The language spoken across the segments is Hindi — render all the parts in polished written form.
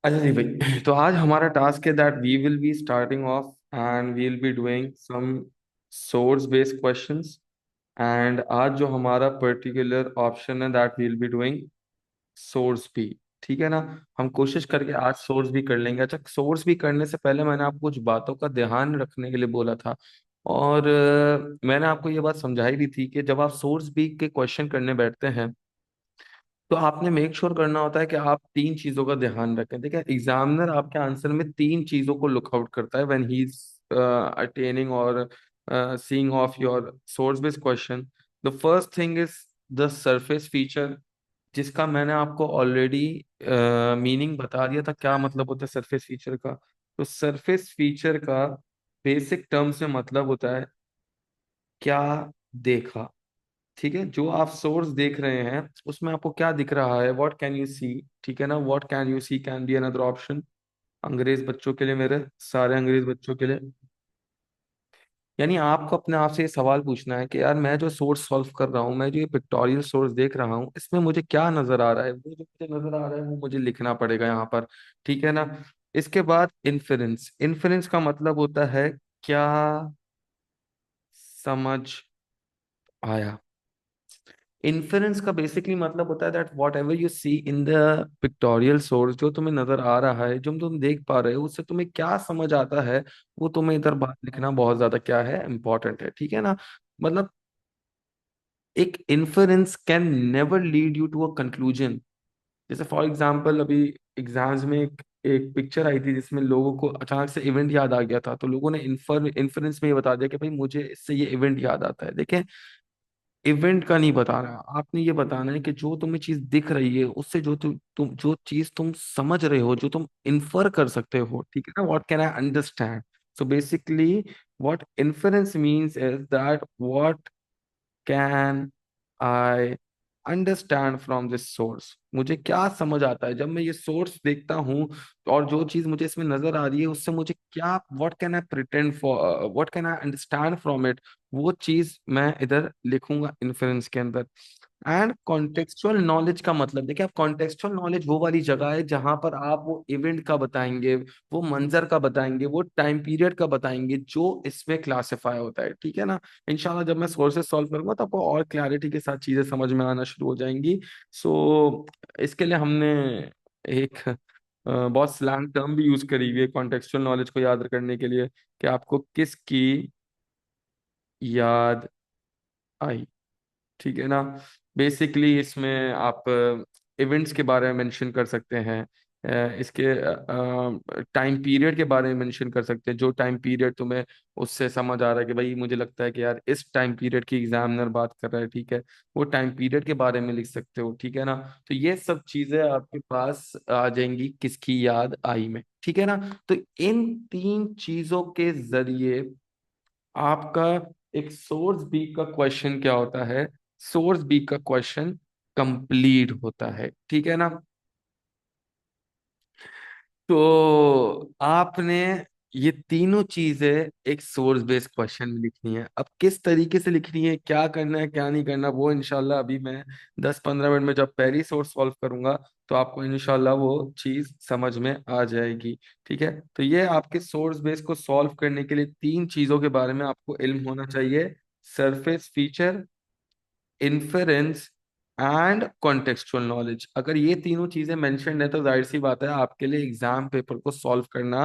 अच्छा जी भाई, तो आज हमारा टास्क है that we will be starting off and we will be doing some source based questions. And आज जो हमारा पर्टिकुलर ऑप्शन है that we will be doing source भी। ठीक है ना। हम कोशिश करके आज सोर्स भी कर लेंगे। अच्छा, सोर्स भी करने से पहले मैंने आपको कुछ बातों का ध्यान रखने के लिए बोला था। और मैंने आपको ये बात समझाई भी थी कि जब आप सोर्स भी के क्वेश्चन करने बैठते हैं तो आपने मेक श्योर करना होता है कि आप तीन चीजों का ध्यान रखें। देखिए, एग्जामिनर आपके आंसर में तीन चीजों को लुक आउट करता है व्हेन ही इज अटेनिंग और seeing of your source based question. The first thing is the surface feature, जिसका मैंने आपको ऑलरेडी मीनिंग बता दिया था। क्या मतलब होता है सरफेस फीचर का? तो सरफेस फीचर का बेसिक टर्म्स में मतलब होता है क्या देखा। ठीक है, जो आप सोर्स देख रहे हैं उसमें आपको क्या दिख रहा है, व्हाट कैन यू सी। ठीक है ना, what can you see can be another option. अंग्रेज बच्चों के लिए, मेरे सारे अंग्रेज बच्चों के लिए, यानी आपको अपने आप से ये सवाल पूछना है कि यार मैं जो सोर्स सॉल्व कर रहा हूँ, मैं जो ये पिक्टोरियल सोर्स देख रहा हूँ, इसमें मुझे क्या नजर आ रहा है। वो जो मुझे नजर आ रहा है वो मुझे लिखना पड़ेगा यहाँ पर। ठीक है ना। इसके बाद इन्फेरेंस। इन्फेरेंस का मतलब होता है क्या समझ आया। इन्फेरेंस का बेसिकली मतलब होता है that whatever you see in the pictorial source, जो तुम्हें नजर आ रहा है, जो तुम देख पा रहे हो, उससे तुम्हें क्या समझ आता है, वो तुम्हें इधर बात लिखना बहुत ज्यादा क्या है, इंपॉर्टेंट है। ठीक है ना। मतलब एक inference can never lead you to a conclusion. जैसे फॉर एग्जाम्पल, अभी एग्जाम्स में एक पिक्चर आई थी जिसमें लोगों को अचानक से इवेंट याद आ गया था, तो लोगों ने इन्फेरेंस में ये बता दिया कि भाई मुझे इससे ये इवेंट याद आता है। देखें, इवेंट का नहीं बताना, आपने ये बताना है कि जो तुम्हें चीज दिख रही है उससे जो तुम जो चीज तुम समझ रहे हो, जो तुम इन्फर कर सकते हो। ठीक है ना, what can I understand. So basically what inference means is that what can I understand from this source, मुझे क्या समझ आता है जब मैं ये सोर्स देखता हूँ। और जो चीज मुझे इसमें नजर आ रही है उससे मुझे क्या, what can I pretend for, what can I understand from it, वो चीज मैं इधर लिखूंगा इन्फ्लुएंस के अंदर। एंड कॉन्टेक्चुअल नॉलेज का मतलब, देखिए, आप कॉन्टेक्चुअल नॉलेज वो वाली जगह है जहां पर आप वो इवेंट का बताएंगे, वो मंजर का बताएंगे, वो टाइम पीरियड का बताएंगे जो इसमें क्लासिफाई होता है। ठीक है ना। इंशाल्लाह जब मैं सोर्सेस सॉल्व करूंगा तो आपको और क्लैरिटी के साथ चीजें समझ में आना शुरू हो जाएंगी। सो इसके लिए हमने एक बहुत स्लैंग टर्म भी यूज करी हुई है कॉन्टेक्चुअल नॉलेज को याद करने के लिए, कि आपको किसकी याद आई। ठीक है ना। बेसिकली इसमें आप इवेंट्स के बारे में मेंशन कर सकते हैं, इसके टाइम पीरियड के बारे में मेंशन कर सकते हैं, जो टाइम पीरियड तुम्हें उससे समझ आ रहा है कि भाई मुझे लगता है कि यार इस टाइम पीरियड की एग्जामिनर बात कर रहा है। ठीक है, वो टाइम पीरियड के बारे में लिख सकते हो। ठीक है ना। तो ये सब चीजें आपके पास आ जाएंगी किसकी याद आई में। ठीक है ना। तो इन तीन चीजों के जरिए आपका एक सोर्स बी का क्वेश्चन क्या होता है, सोर्स बी का क्वेश्चन कंप्लीट होता है। ठीक है ना। तो आपने ये तीनों चीजें एक सोर्स बेस्ड क्वेश्चन में लिखनी है। अब किस तरीके से लिखनी है, क्या करना है क्या नहीं करना, वो इंशाल्लाह अभी मैं 10-15 मिनट में जब पहली सोर्स सॉल्व करूंगा तो आपको इंशाल्लाह वो चीज समझ में आ जाएगी। ठीक है, तो ये आपके सोर्स बेस को सॉल्व करने के लिए तीन चीजों के बारे में आपको इल्म होना चाहिए: surface feature, inference and contextual knowledge. अगर ये तीनों चीजें मेंशन्ड है तो जाहिर सी बात है आपके लिए एग्जाम पेपर को सॉल्व करना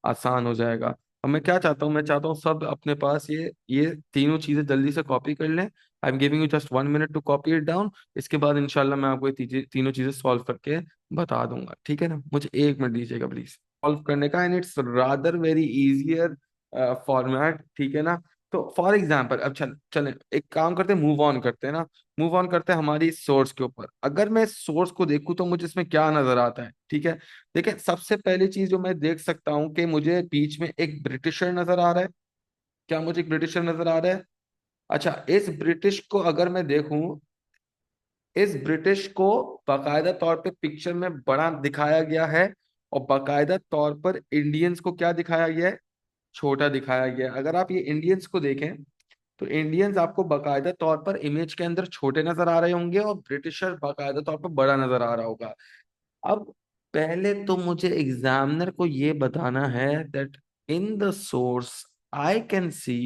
आसान हो जाएगा। अब मैं क्या चाहता हूँ, मैं चाहता हूँ सब अपने पास ये तीनों चीजें जल्दी से कॉपी कर लें। I am giving you just 1 minute to copy it down. इसके बाद इंशाल्लाह मैं आपको ये तीनों चीजें सॉल्व करके बता दूंगा। ठीक है ना, मुझे 1 मिनट दीजिएगा प्लीज सॉल्व करने का। And it's rather very easier format. ठीक है ना। तो फॉर एग्जाम्पल, अब चलें एक काम करते हैं, मूव ऑन करते हैं ना। मूव ऑन करते हैं हमारी सोर्स के ऊपर। अगर मैं सोर्स को देखूं तो मुझे इसमें क्या नजर आता है। ठीक है, देखिए, सबसे पहली चीज जो मैं देख सकता हूं कि मुझे बीच में एक ब्रिटिशर नजर आ रहा है। क्या मुझे एक ब्रिटिशर नजर आ रहा है? अच्छा, इस ब्रिटिश को अगर मैं देखूं, इस ब्रिटिश को बाकायदा तौर पे पिक्चर में बड़ा दिखाया गया है, और बाकायदा तौर पर इंडियंस को क्या दिखाया गया है, छोटा दिखाया गया है। अगर आप ये इंडियंस को देखें तो इंडियंस आपको बाकायदा तौर पर इमेज के अंदर छोटे नजर आ रहे होंगे और ब्रिटिशर बाकायदा तौर पर बड़ा नजर आ रहा होगा। अब पहले तो मुझे एग्जामिनर को ये बताना है that in the source I can see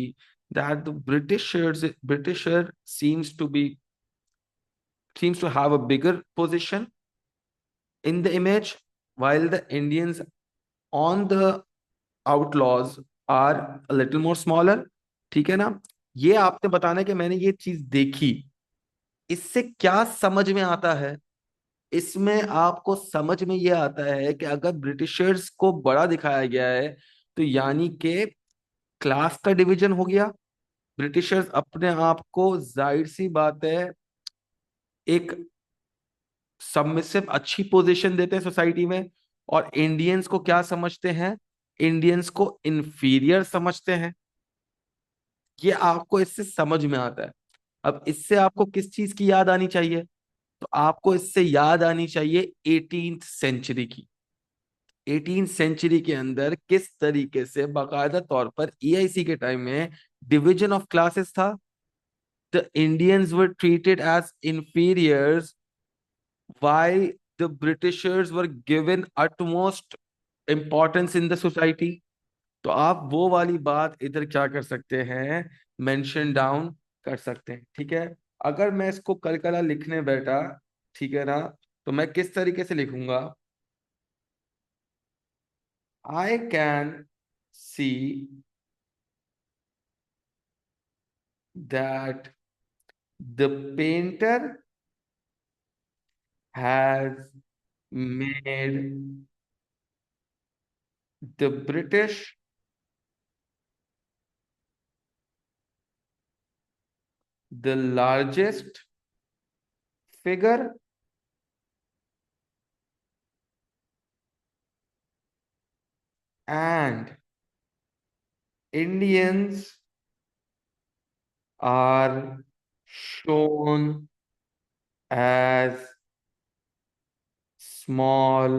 that the britisher seems to have a bigger position in the image, while the Indians on the outlaws are a little more smaller. ठीक है ना? ये आपने बताना है कि मैंने ये चीज देखी, इससे क्या समझ में आता है? इसमें आपको समझ में ये आता है कि अगर ब्रिटिशर्स को बड़ा दिखाया गया है, तो यानी कि क्लास का डिवीजन हो गया। ब्रिटिशर्स अपने आप को, जाहिर सी बात है, एक सबमिसिव अच्छी पोजीशन देते हैं सोसाइटी में। और इंडियंस को क्या समझते हैं? इंडियंस को इंफीरियर समझते हैं। ये आपको इससे समझ में आता है। अब इससे आपको किस चीज की याद आनी चाहिए? तो आपको इससे याद आनी चाहिए 18th सेंचुरी की। 18th सेंचुरी के अंदर किस तरीके से बाकायदा तौर पर ईआईसी के टाइम में डिवीजन ऑफ क्लासेस था। The Indians were treated as inferiors, why the Britishers were given utmost importance in the society। तो आप वो वाली बात इधर क्या कर सकते हैं? मेंशन डाउन कर सकते हैं। ठीक है? अगर मैं इसको कल कला लिखने बैठा, ठीक है ना, तो मैं किस तरीके से लिखूंगा? I can see that the painter has made the British the largest figure and Indians are shown as small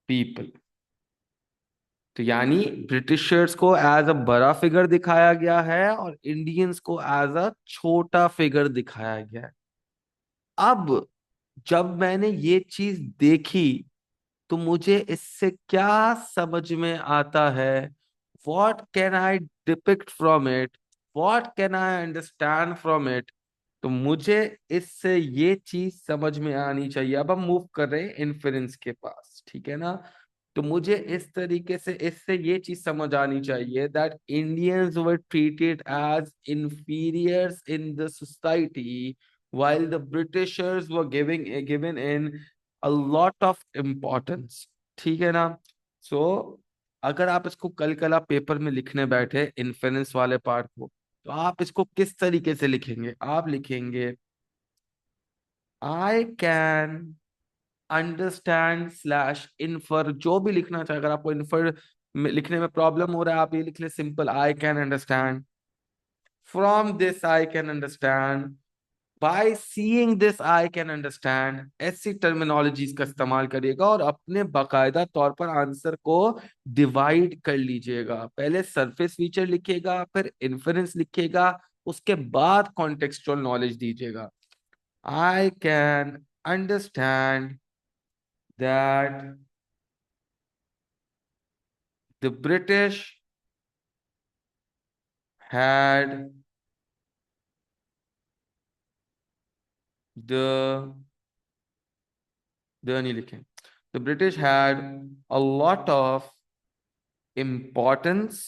people। तो यानी ब्रिटिशर्स को एज अ बड़ा फिगर दिखाया गया है और इंडियंस को एज अ छोटा फिगर दिखाया गया है। अब जब मैंने ये चीज देखी, तो मुझे इससे क्या समझ में आता है? What can I depict from it? What can I understand from it? तो मुझे इससे ये चीज समझ में आनी चाहिए। अब हम मूव कर रहे हैं इन्फेरेंस के पास, ठीक है ना? तो मुझे इस तरीके से इससे ये चीज समझ आनी चाहिए that Indians were treated as inferiors in the society, while the Britishers were given in a lot of importance। ठीक है ना? सो अगर आप इसको कल कल आप पेपर में लिखने बैठे इन्फेरेंस वाले पार्ट को, तो आप इसको किस तरीके से लिखेंगे? आप लिखेंगे I can understand slash infer, जो भी लिखना चाहे। अगर आपको इन्फर लिखने में प्रॉब्लम हो रहा है, आप ये लिख ले simple, I can understand, from this I can understand, by seeing this I can understand. ऐसी टर्मिनोलॉजीज का इस्तेमाल करिएगा और अपने बाकायदा तौर पर आंसर को डिवाइड कर लीजिएगा। पहले सरफेस फीचर लिखिएगा, फिर इन्फरेंस लिखिएगा, उसके बाद कॉन्टेक्सचुअल नॉलेज दीजिएगा। आई can understand that the British had the नहीं लिखे। The British had a lot of importance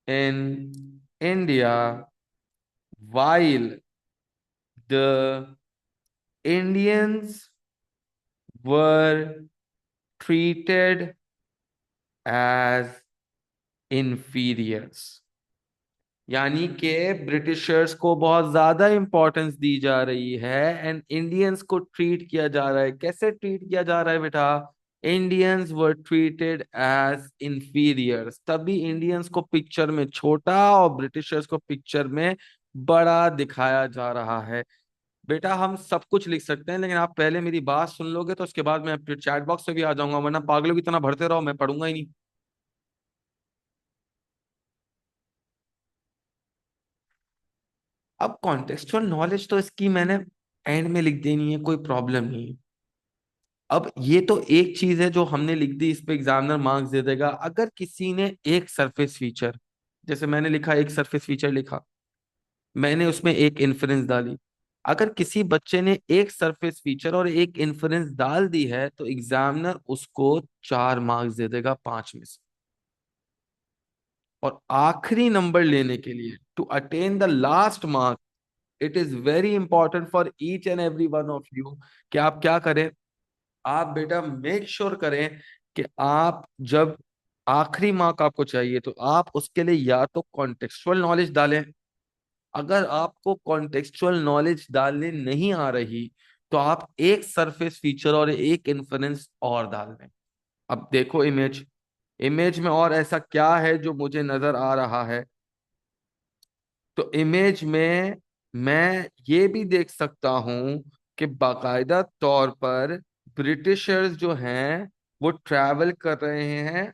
in India, while the Indians were treated as inferiors। यानी कि ब्रिटिशर्स को बहुत ज्यादा इंपॉर्टेंस दी जा रही है एंड इंडियंस को ट्रीट किया जा रहा है। कैसे ट्रीट किया जा रहा है बेटा? Indians were treated as inferiors. तभी इंडियंस को पिक्चर में छोटा और ब्रिटिशर्स को पिक्चर में बड़ा दिखाया जा रहा है। बेटा हम सब कुछ लिख सकते हैं, लेकिन आप पहले मेरी बात सुन लोगे तो उसके बाद मैं चैट बॉक्स पे भी आ जाऊंगा, वरना पागलों की तरह भरते रहो, मैं पढ़ूंगा ही नहीं। अब कॉन्टेक्सचुअल नॉलेज तो इसकी मैंने एंड में लिख देनी है, कोई प्रॉब्लम नहीं है। अब ये तो एक चीज है जो हमने लिख दी, इस पे एग्जामिनर मार्क्स दे देगा। अगर किसी ने एक सरफेस फीचर, जैसे मैंने लिखा एक सरफेस फीचर लिखा, मैंने उसमें एक इन्फ्रेंस डाली, अगर किसी बच्चे ने एक सरफेस फीचर और एक इन्फ्रेंस डाल दी है तो एग्जामिनर उसको 4 मार्क्स दे देगा 5 में से। और आखिरी नंबर लेने के लिए, to attain the last mark, it is very important for each and every one of you कि आप क्या करें। आप बेटा मेक श्योर करें कि आप जब आखिरी मार्क आपको चाहिए तो आप उसके लिए या तो कॉन्टेक्सचुअल नॉलेज डालें। अगर आपको कॉन्टेक्सचुअल नॉलेज डालने नहीं आ रही तो आप एक सरफेस फीचर और एक इन्फ्रेंस और डाल दें। अब देखो इमेज, इमेज में और ऐसा क्या है जो मुझे नजर आ रहा है। तो इमेज में मैं ये भी देख सकता हूं कि बाकायदा तौर पर ब्रिटिशर्स जो हैं वो ट्रैवल कर रहे हैं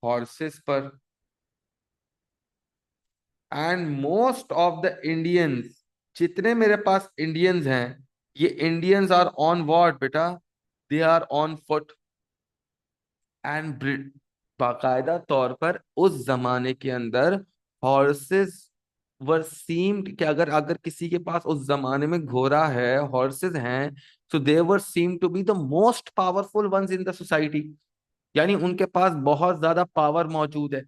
हॉर्सेस पर। And most of the Indians, जितने मेरे पास इंडियंस हैं, ये इंडियंस आर ऑन वॉट बेटा, they are on foot. And बाकायदा तौर पर उस जमाने के अंदर हॉर्सेस वर सीम्ड कि अगर अगर किसी के पास उस जमाने में घोड़ा है, हॉर्सेस हैं, तो they were seem to be the most powerful ones in the society. यानी उनके पास बहुत ज्यादा पावर मौजूद है।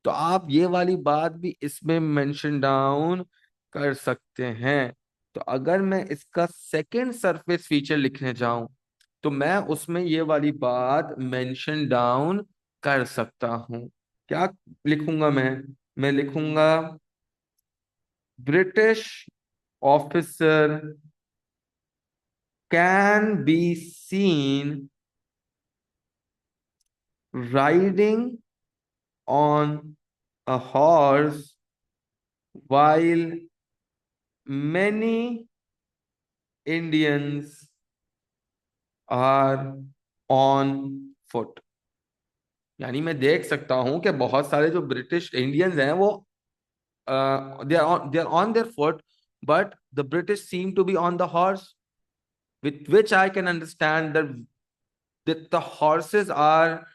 तो आप ये वाली बात भी इसमें मेंशन डाउन कर सकते हैं। तो अगर मैं इसका सेकंड सरफेस फीचर लिखने जाऊं तो मैं उसमें ये वाली बात मेंशन डाउन कर सकता हूं। क्या लिखूंगा मैं लिखूंगा British officer can be seen riding on a horse while many Indians are on foot। यानी मैं देख सकता हूं कि बहुत सारे जो ब्रिटिश इंडियंस हैं वो they are on their foot, but the British seem to be on the horse, with which I can understand that the horses are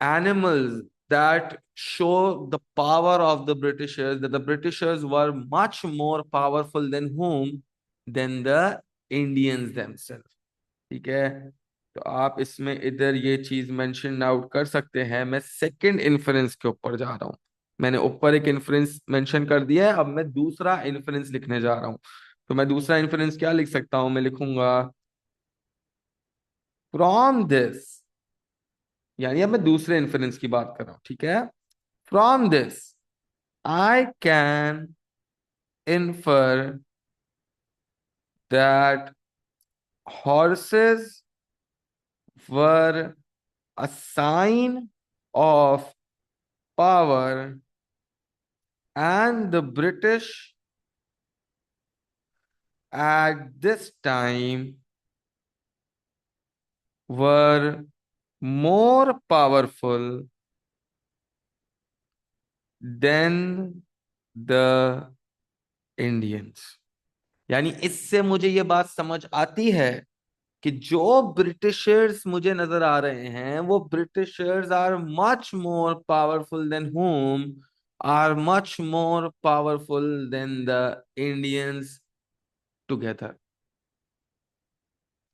animals that show the power of the Britishers, that the Britishers were much more powerful than whom? Than the Indians themselves। ठीक है, तो आप इसमें इधर ये चीज मेंशन आउट कर सकते हैं। मैं सेकंड इन्फ्रेंस के ऊपर जा रहा हूं। मैंने ऊपर एक इन्फ्रेंस मेंशन कर दिया है, अब मैं दूसरा इन्फ्रेंस लिखने जा रहा हूं। तो मैं दूसरा इन्फ्रेंस क्या लिख सकता हूं, मैं लिखूंगा फ्रॉम दिस, यानी अब मैं दूसरे इन्फ्रेंस की बात कर रहा हूं। ठीक है, from this I can infer that horses were a sign of power and the British at this time were more powerful than the Indians। यानी इससे मुझे ये बात समझ आती है कि जो ब्रिटिशर्स मुझे नजर आ रहे हैं वो Britishers are much more powerful than whom, are much more powerful than the Indians together.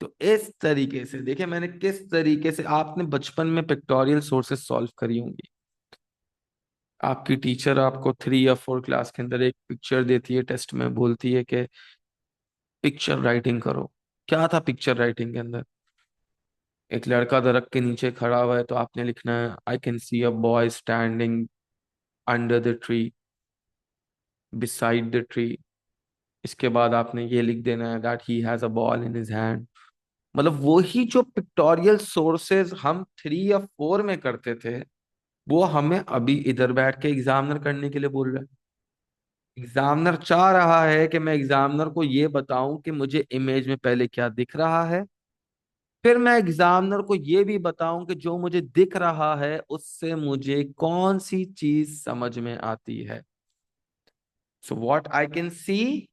तो इस तरीके से देखिए मैंने किस तरीके से, आपने बचपन में पिक्टोरियल सोर्सेस सॉल्व करी होंगी। आपकी टीचर आपको 3 या 4 क्लास के अंदर एक पिक्चर देती है, टेस्ट में बोलती है कि पिक्चर राइटिंग करो। क्या था पिक्चर राइटिंग के अंदर? एक लड़का दरख्त के नीचे खड़ा हुआ है तो आपने लिखना है I can see a boy standing under the tree, beside the tree. इसके बाद आपने ये लिख देना है that he has a ball in his hand. मतलब वही जो पिक्टोरियल सोर्सेज हम 3 या 4 में करते थे वो हमें अभी इधर बैठ के एग्जामिनर करने के लिए बोल रहा है। एग्जामिनर चाह रहा है कि मैं एग्जामिनर को ये बताऊं कि मुझे इमेज में पहले क्या दिख रहा है, फिर मैं एग्जामिनर को ये भी बताऊं कि जो मुझे दिख रहा है उससे मुझे कौन सी चीज समझ में आती है। So what I can C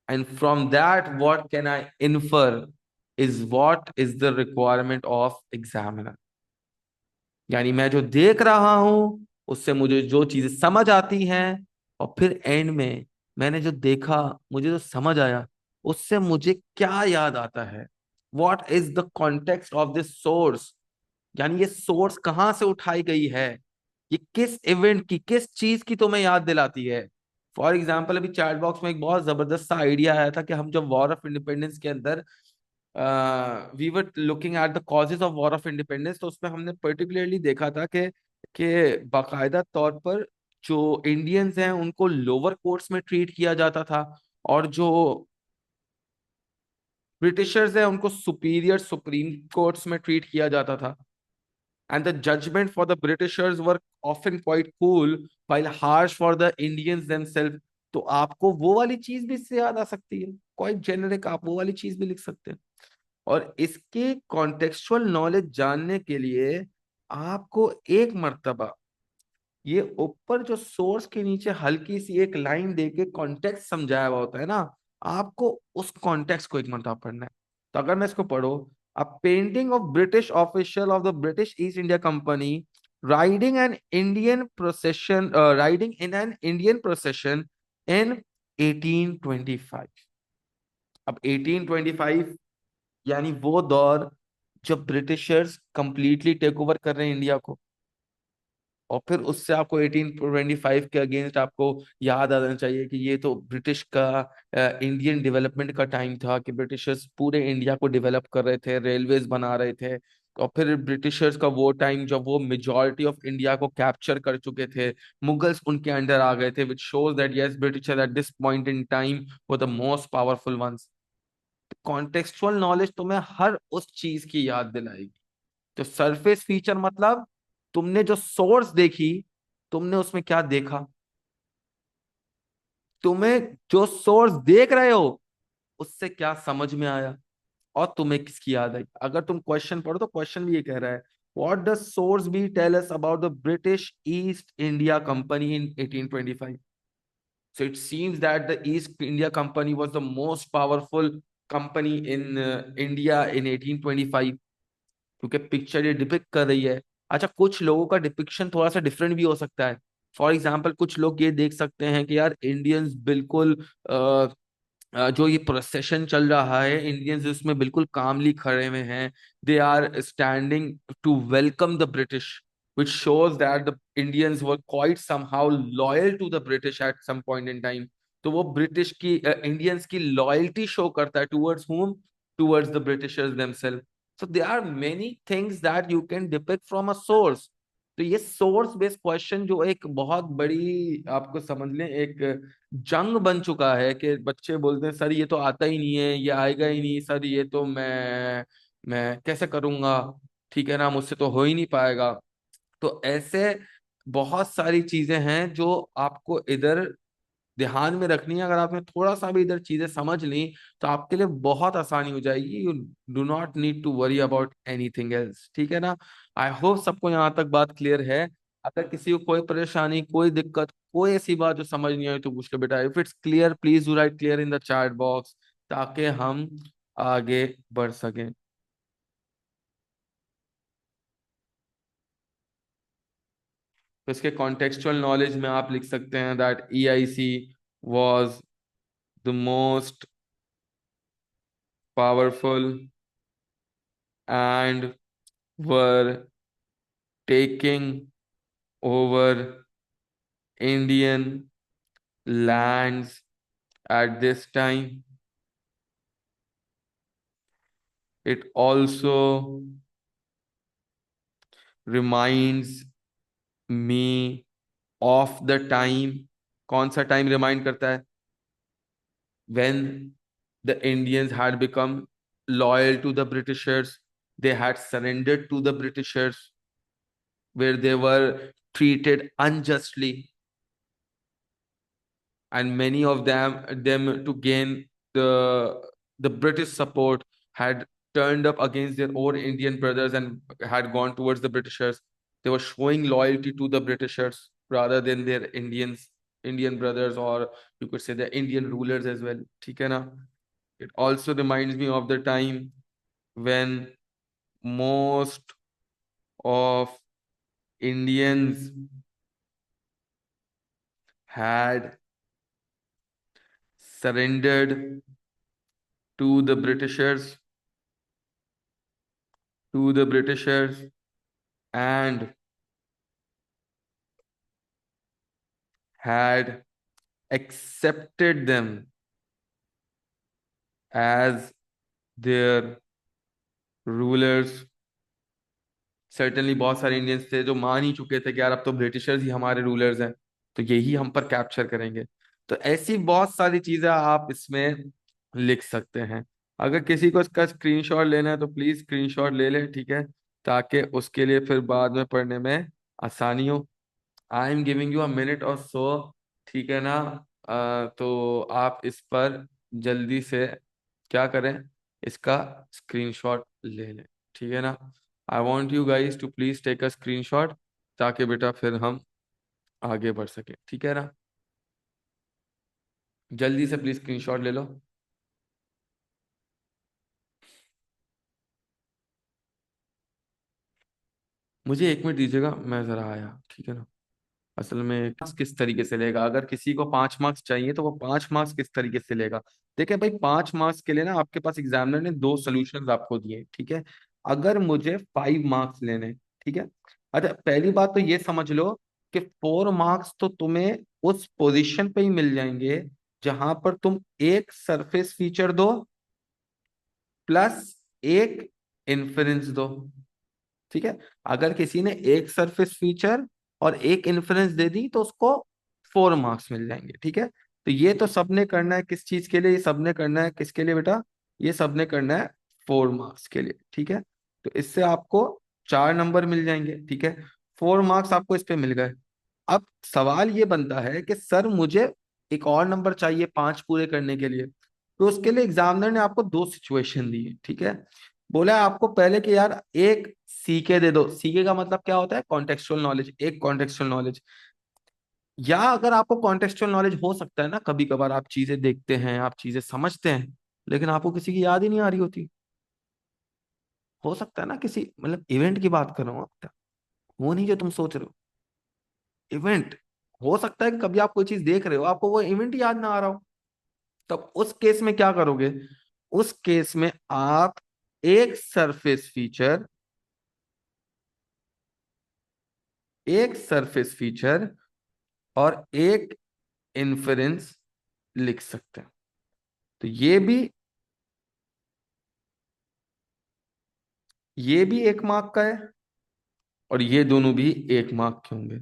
and from that what can I infer is what is the requirement of examiner. यानी मैं जो देख रहा हूं उससे मुझे जो चीजें समझ आती हैं, और फिर एंड में मैंने जो देखा, मुझे जो समझ आया, उससे मुझे क्या याद आता है, what is the context of this source. यानी ये सोर्स कहाँ से उठाई गई है, ये किस इवेंट की, किस चीज की तुम्हें याद दिलाती है। फॉर एग्जाम्पल अभी चैट बॉक्स में एक बहुत जबरदस्त सा आइडिया आया था कि हम जब वॉर ऑफ इंडिपेंडेंस के अंदर we were looking at the causes of war of independence, तो उसमें हमने पर्टिकुलरली देखा था कि बाकायदा तौर पर जो इंडियंस हैं उनको लोअर कोर्ट्स में ट्रीट किया जाता था, और जो ब्रिटिशर्स हैं उनको सुपीरियर सुप्रीम कोर्ट्स में ट्रीट किया जाता था। And the judgment for the Britishers were often quite cool, while harsh for the Indians themselves. तो आपको वो वाली चीज भी इससे याद आ सकती है, क्वाइट जेनरिक, आप वो वाली चीज भी लिख सकते हैं। और इसके कॉन्टेक्चुअल नॉलेज जानने के लिए आपको एक मर्तबा ये ऊपर जो सोर्स के नीचे हल्की सी एक लाइन देके कॉन्टेक्स्ट समझाया हुआ होता है ना, आपको उस कॉन्टेक्स्ट को एक मर्तबा पढ़ना है। तो अगर मैं इसको पढ़ो, a painting of British official of the British East India Company riding in an Indian procession in 1825। अब 1825 यानी वो दौर जब ब्रिटिशर्स कंप्लीटली टेक ओवर कर रहे हैं इंडिया को, और फिर उससे आपको 1825 के अगेंस्ट आपको याद आ जाना चाहिए कि ये तो ब्रिटिश का इंडियन डेवलपमेंट का टाइम था, कि ब्रिटिशर्स पूरे इंडिया को डेवलप कर रहे थे, रेलवेज बना रहे थे। और फिर ब्रिटिशर्स का वो टाइम जब वो मेजॉरिटी ऑफ इंडिया को कैप्चर कर चुके थे, मुगल्स उनके अंडर आ गए थे, which shows that yes Britishers at this point in time were the most powerful ones. Contextual knowledge तुम्हें हर उस चीज की याद दिलाएगी। तो सरफेस फीचर मतलब तुमने जो सोर्स देखी, तुमने उसमें क्या देखा, तुम्हें जो सोर्स देख रहे हो उससे क्या समझ में आया, और तुम्हें किसकी याद आई। अगर तुम क्वेश्चन पढ़ो तो क्वेश्चन भी ये कह रहा है, what does source B tell us about the British East India Company in 1825। So it seems that the East India Company was the most powerful company in India in 1825, क्योंकि पिक्चर ये डिपिक्ट कर रही है। अच्छा, कुछ लोगों का डिपिक्शन थोड़ा सा डिफरेंट भी हो सकता है। फॉर एग्जाम्पल कुछ लोग ये देख सकते हैं कि यार इंडियंस बिल्कुल जो ये प्रोसेशन चल रहा है, इंडियंस इसमें बिल्कुल कामली खड़े हुए हैं, they are standing to welcome the British, which shows that the Indians were quite somehow loyal to the British at some point in time। तो वो ब्रिटिश की इंडियंस की लॉयल्टी शो करता है towards whom, towards the Britishers themselves। so there are many things that you can depict from a source। तो ये सोर्स बेस्ड क्वेश्चन जो एक बहुत बड़ी आपको समझ लें एक जंग बन चुका है, कि बच्चे बोलते हैं सर ये तो आता ही नहीं है, ये आएगा ही नहीं सर, ये तो मैं कैसे करूंगा, ठीक है ना, मुझसे तो हो ही नहीं पाएगा। तो ऐसे बहुत सारी चीजें हैं जो आपको इधर ध्यान में रखनी है। अगर आपने थोड़ा सा भी इधर चीजें समझ ली तो आपके लिए बहुत आसानी हो जाएगी। You do not need to worry about anything else, ठीक है ना। आई होप सबको यहाँ तक बात क्लियर है। अगर किसी को कोई परेशानी, कोई दिक्कत, कोई ऐसी बात जो समझ नहीं आई तो पूछ के बेटा, if it's clear please do right clear in the chat box, ताकि हम आगे बढ़ सकें। तो इसके कॉन्टेक्चुअल नॉलेज में आप लिख सकते हैं that EIC was the most powerful and were taking over Indian lands at this time. It also reminds me of the time। कौन सा टाइम रिमाइंड करता है? When the Indians had become loyal to the Britishers, they had surrendered to the Britishers, where they were treated unjustly, and many of them to gain the British support had turned up against their own Indian brothers and had gone towards the Britishers. They were showing loyalty to the Britishers rather than their Indians Indian brothers, or you could say the Indian rulers as well. ठीक है ना? It also reminds me of the time when most of Indians had surrendered to the Britishers, to the Britishers, and had accepted them as their rulers. Certainly बहुत सारे इंडियंस थे जो मान ही चुके थे कि यार अब तो ब्रिटिशर्स ही हमारे रूलर्स हैं, तो यही हम पर कैप्चर करेंगे। तो ऐसी बहुत सारी चीजें आप इसमें लिख सकते हैं। अगर किसी को इसका स्क्रीनशॉट लेना है तो प्लीज स्क्रीनशॉट ले ले, ठीक है, ताकि उसके लिए फिर बाद में पढ़ने में आसानी हो। आई am giving you a minute और सो, ठीक है ना? तो आप इस पर जल्दी से क्या करें, इसका स्क्रीनशॉट ले लें, ठीक है ना? I want you guys to please take a screenshot, ताकि बेटा फिर हम आगे बढ़ सके, ठीक है ना? जल्दी से प्लीज स्क्रीनशॉट ले लो। मुझे एक मिनट दीजिएगा, मैं जरा आया, ठीक है ना? असल में किस तरीके से लेगा, अगर किसी को 5 मार्क्स चाहिए तो वो 5 मार्क्स किस तरीके से लेगा? देखिए भाई, 5 मार्क्स के लिए ना आपके पास एग्जामिनर ने दो सोल्यूशन आपको दिए, ठीक है? अगर मुझे 5 मार्क्स लेने, ठीक है, अच्छा पहली बात तो ये समझ लो कि 4 मार्क्स तो तुम्हें उस पोजीशन पे ही मिल जाएंगे जहां पर तुम एक सरफेस फीचर दो प्लस एक इन्फरेंस दो, ठीक है? अगर किसी ने एक सरफेस फीचर और एक इन्फ्रेंस दे दी तो उसको 4 मार्क्स मिल जाएंगे, ठीक है? तो ये तो सबने करना है किस चीज के लिए? ये सबने करना है किसके लिए बेटा? ये सबने करना है 4 मार्क्स के लिए, ठीक है? तो इससे आपको 4 नंबर मिल जाएंगे, ठीक है? 4 मार्क्स आपको इस पे मिल गए। अब सवाल ये बनता है कि सर मुझे एक और नंबर चाहिए 5 पूरे करने के लिए। तो उसके लिए एग्जामिनर ने आपको दो सिचुएशन दी है, ठीक है? बोला है आपको पहले कि यार एक सीके दे दो। सीके का मतलब क्या होता है? कॉन्टेक्सचुअल नॉलेज, एक कॉन्टेक्सचुअल नॉलेज। या अगर आपको कॉन्टेक्सचुअल नॉलेज हो सकता है ना, कभी कभार आप चीजें देखते हैं, आप चीजें समझते हैं, लेकिन आपको किसी की याद ही नहीं आ रही होती। हो सकता है ना, किसी मतलब इवेंट की बात कर रहा हूँ आपका, वो नहीं जो तुम सोच रहे हो, इवेंट। हो सकता है कि कभी आप कोई चीज देख रहे हो, आपको वो इवेंट याद ना आ रहा हो। तब उस केस में क्या करोगे? उस केस में आप एक सरफेस फीचर, एक सरफेस फीचर और एक इन्फरेंस लिख सकते हैं। तो ये भी 1 मार्क का है, और ये दोनों भी 1 मार्क के होंगे।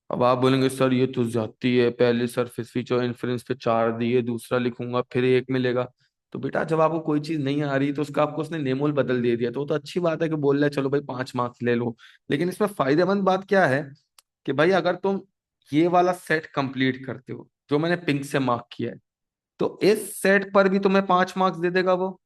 अब आप बोलेंगे सर ये तो ज्यादती है, पहले सरफेस फीचर इन्फ्लुएंस पे 4 दिए, दूसरा लिखूंगा फिर एक मिलेगा। तो बेटा जब आपको कोई चीज नहीं आ रही तो उसका आपको उसने नेमोल बदल दे दिया, तो वो तो अच्छी बात है कि बोल रहा है चलो भाई 5 मार्क्स ले लो। लेकिन इसमें फायदेमंद बात क्या है कि भाई अगर तुम ये वाला सेट कंप्लीट करते हो जो मैंने पिंक से मार्क किया है, तो इस सेट पर भी तुम्हें 5 मार्क्स दे देगा वो।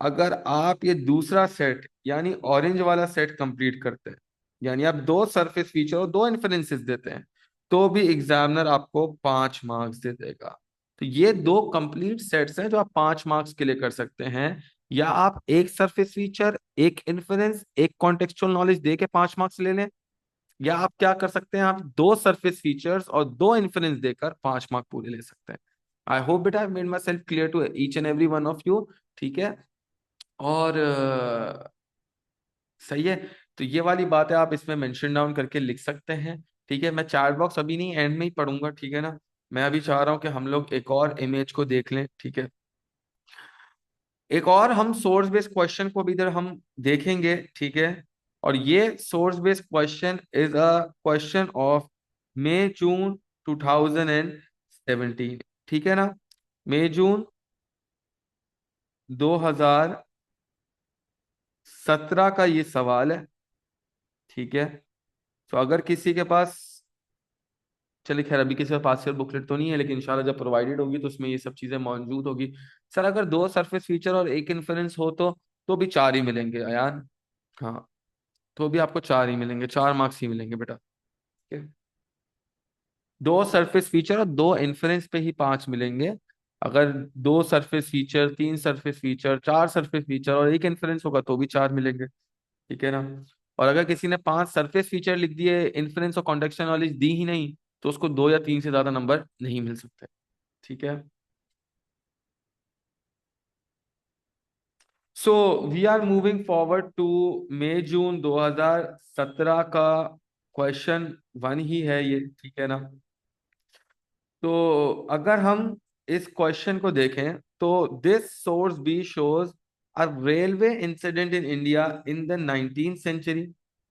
अगर आप ये दूसरा सेट यानी ऑरेंज वाला सेट कंप्लीट करते हैं, यानी आप दो सरफेस फीचर और दो इन्फ्लुएंसेस देते हैं, तो भी एग्जामिनर आपको 5 मार्क्स दे देगा। तो ये दो कंप्लीट सेट्स हैं जो आप 5 मार्क्स के लिए कर सकते हैं। या आप एक सरफेस फीचर, एक इन्फ्लुएंस, एक कॉन्टेक्सचुअल नॉलेज दे के 5 मार्क्स ले लें। या आप क्या कर सकते हैं, आप दो सरफेस फीचर्स और दो इन्फ्लुएंस देकर 5 मार्क पूरे ले सकते हैं। आई होप बेटा I made myself clear to each and every one of you, ठीक है? और सही है। तो ये वाली बातें आप इसमें मेंशन डाउन करके लिख सकते हैं, ठीक है? मैं चैट बॉक्स अभी नहीं, एंड में ही पढ़ूंगा, ठीक है ना? मैं अभी चाह रहा हूँ कि हम लोग एक और इमेज को देख लें, ठीक है? एक और हम सोर्स बेस्ड क्वेश्चन को भी इधर हम देखेंगे, ठीक है? और ये source based question is a question of May June 2017, ठीक है ना? मई जून 2017 का ये सवाल है, ठीक है? तो अगर किसी के पास, चलिए खैर अभी किसी के पास से बुकलेट तो नहीं है, लेकिन इंशाल्लाह जब प्रोवाइडेड होगी तो उसमें ये सब चीजें मौजूद होगी। सर अगर दो सरफेस फीचर और एक इन्फ्लुएंस हो तो भी 4 ही मिलेंगे अयान। हाँ, तो भी आपको 4 ही मिलेंगे, 4 मार्क्स ही मिलेंगे बेटा, ठीक है? दो सरफेस फीचर और दो इन्फ्रेंस पे ही पांच मिलेंगे। अगर दो सरफेस फीचर, तीन सरफेस फीचर, चार सरफेस फीचर और एक इन्फ्रेंस होगा तो भी चार मिलेंगे। ठीक है ना। और अगर किसी ने पांच सरफेस फीचर लिख दिए, इन्फ्रेंस और कॉन्टेक्सचुअल नॉलेज दी ही नहीं, तो उसको दो या तीन से ज्यादा नंबर नहीं मिल सकते। ठीक है। So we are moving forward to May June 2017 का क्वेश्चन वन ही है ये। ठीक है ना। तो अगर हम इस क्वेश्चन को देखें तो this source B shows a railway incident in India in the 19th century.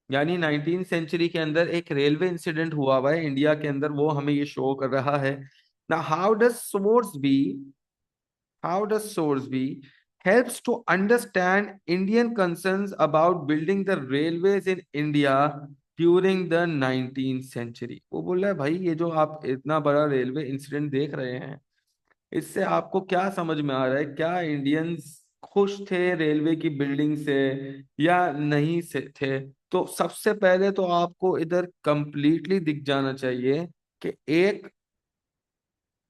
यानी 19th सेंचुरी के अंदर एक रेलवे इंसिडेंट हुआ है इंडिया के अंदर, वो हमें ये शो कर रहा है ना। How does source B helps to understand Indian concerns about building the railways in India during the 19th century? वो बोल रहा है भाई ये जो आप इतना बड़ा रेलवे इंसिडेंट देख रहे हैं, इससे आपको क्या समझ में आ रहा है? क्या इंडियंस खुश थे रेलवे की बिल्डिंग से या नहीं से थे? तो सबसे पहले तो आपको इधर कंप्लीटली दिख जाना चाहिए कि एक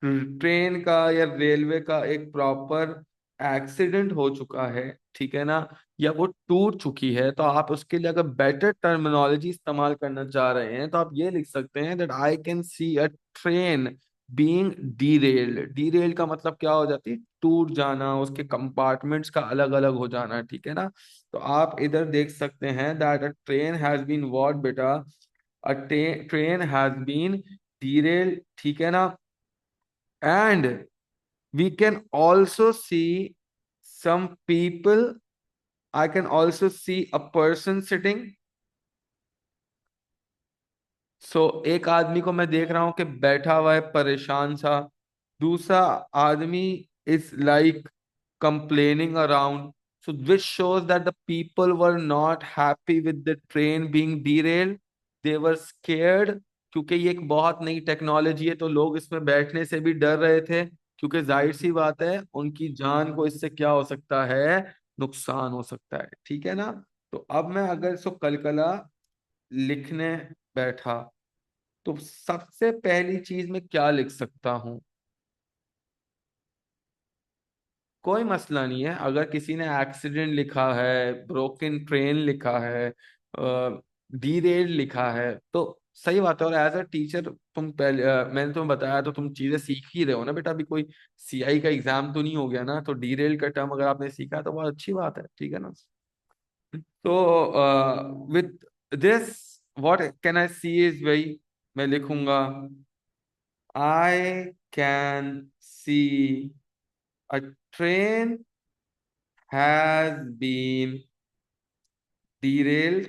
ट्रेन का या रेलवे का एक प्रॉपर एक्सीडेंट हो चुका है। ठीक है ना। या वो टूट चुकी है, तो आप उसके लिए अगर बेटर टर्मिनोलॉजी इस्तेमाल करना चाह रहे हैं तो आप ये लिख सकते हैं that I can see a train being derailed. Derailed का मतलब क्या हो जाती है? टूट जाना, उसके कंपार्टमेंट्स का अलग अलग हो जाना। ठीक है ना। तो आप इधर देख सकते हैं that a train has been what बेटा, a train has been derailed. ठीक है ना। And we can also see some people. I can also see a person sitting. एक आदमी को मैं देख रहा हूं कि बैठा हुआ है परेशान सा। दूसरा आदमी is like complaining around. So which shows that the people were not happy with the train being derailed. They were scared, क्योंकि ये एक बहुत नई टेक्नोलॉजी है तो लोग इसमें बैठने से भी डर रहे थे, क्योंकि जाहिर सी बात है उनकी जान को इससे क्या हो सकता है? नुकसान हो सकता है। ठीक है ना। तो अब मैं अगर इसको कलकला लिखने बैठा तो सबसे पहली चीज मैं क्या लिख सकता हूं? कोई मसला नहीं है। अगर किसी ने एक्सीडेंट लिखा है, ब्रोकन ट्रेन लिखा है, डीरेल लिखा है, तो सही बात है। और एज अ टीचर तुम पहले मैंने तुम्हें बताया तो तुम चीजें सीख ही रहे हो ना बेटा। अभी कोई सीआई का एग्जाम तो नहीं हो गया ना। तो डीरेल का टर्म अगर आपने सीखा तो बहुत अच्छी बात है। ठीक है ना। तो with this what can I see is वही मैं लिखूंगा, I can see a train has been derailed।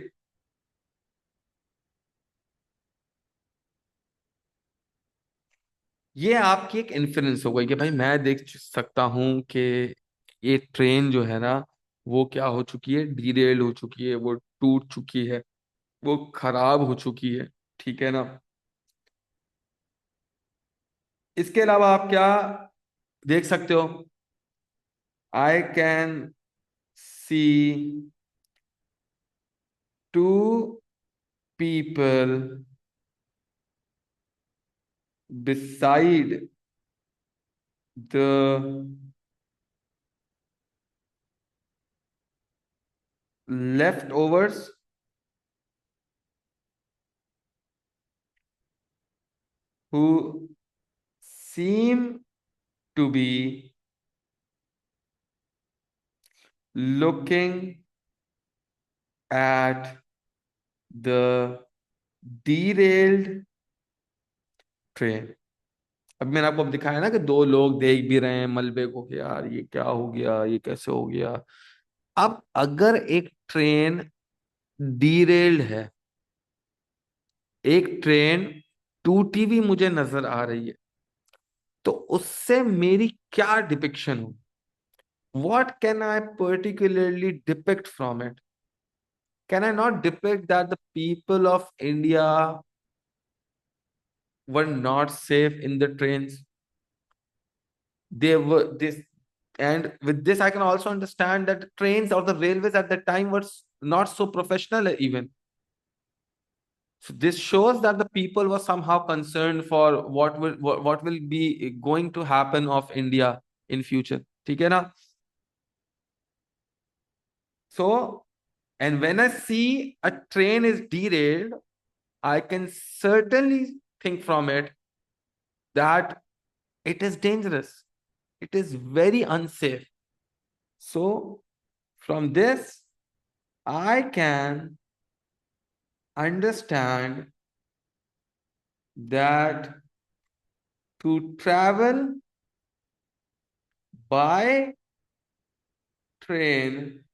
ये आपकी एक इन्फ्लुएंस हो गई कि भाई मैं देख सकता हूं कि ये ट्रेन जो है ना, वो क्या हो चुकी है? डीरेल हो चुकी है, वो टूट चुकी है, वो खराब हो चुकी है। ठीक है ना। इसके अलावा आप क्या देख सकते हो? I can see two people beside the leftovers who seem to be looking at the derailed train। अब मैंने आपको अब दिखाया ना कि दो लोग देख भी रहे हैं मलबे को कि यार ये क्या हो गया, ये कैसे हो गया। अब अगर एक ट्रेन डीरेल्ड है, एक ट्रेन टूटी हुई मुझे नजर आ रही है, तो उससे मेरी क्या डिपिक्शन हो? What can I particularly depict from it? Can I not depict that the people of India were not safe in the trains? They were this, and with this, I can also understand that trains or the railways at that time were not so professional even. So this shows that the people were somehow concerned for what will be going to happen of India in future. ठीक है ना? So, and when I see a train is derailed, I can certainly think from it that it is dangerous. It is very unsafe. So, from this, I can understand that to travel by train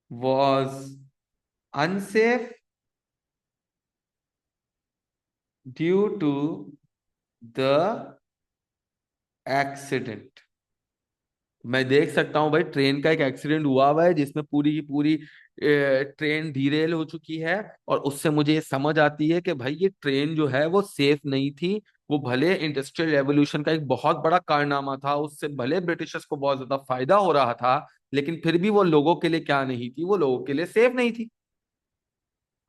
was unsafe due to the accident. मैं देख सकता हूँ भाई, ट्रेन का एक एक्सीडेंट हुआ है जिसमें पूरी की पूरी ट्रेन डीरेल हो चुकी है, और उससे मुझे ये समझ आती है कि भाई ये ट्रेन जो है वो सेफ नहीं थी। वो भले इंडस्ट्रियल रेवोल्यूशन का एक बहुत बड़ा कारनामा था, उससे भले ब्रिटिशर्स को बहुत ज्यादा फायदा हो रहा था, लेकिन फिर भी वो लोगों के लिए क्या नहीं थी, वो लोगों के लिए सेफ नहीं थी।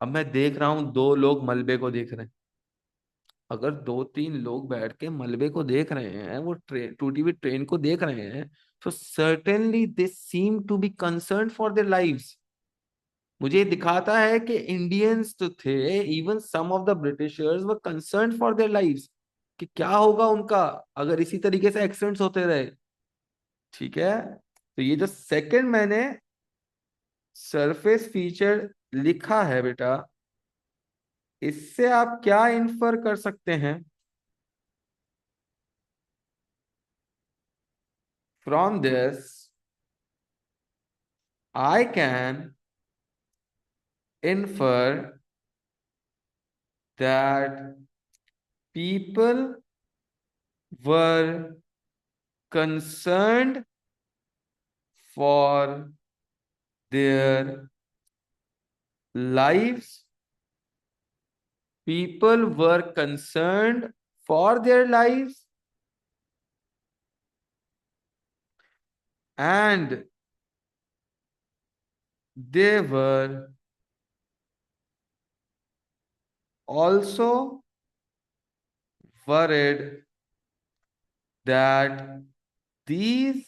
अब मैं देख रहा हूँ दो लोग मलबे को देख रहे हैं। अगर दो तीन लोग बैठ के मलबे को देख रहे हैं, वो ट्रेन, टूटी हुई ट्रेन को देख रहे हैं, तो certainly they seem to be concerned for their lives। मुझे ये दिखाता है कि इंडियंस तो थे, even some of the Britishers were concern for their lives, कि क्या होगा उनका अगर इसी तरीके से एक्सीडेंट्स होते रहे। ठीक है, तो ये जो सेकंड मैंने सरफेस फीचर लिखा है बेटा, इससे आप क्या इन्फर कर सकते हैं? From this I can infer that people were concerned for their lives. People were concerned for their lives, and they were also worried that these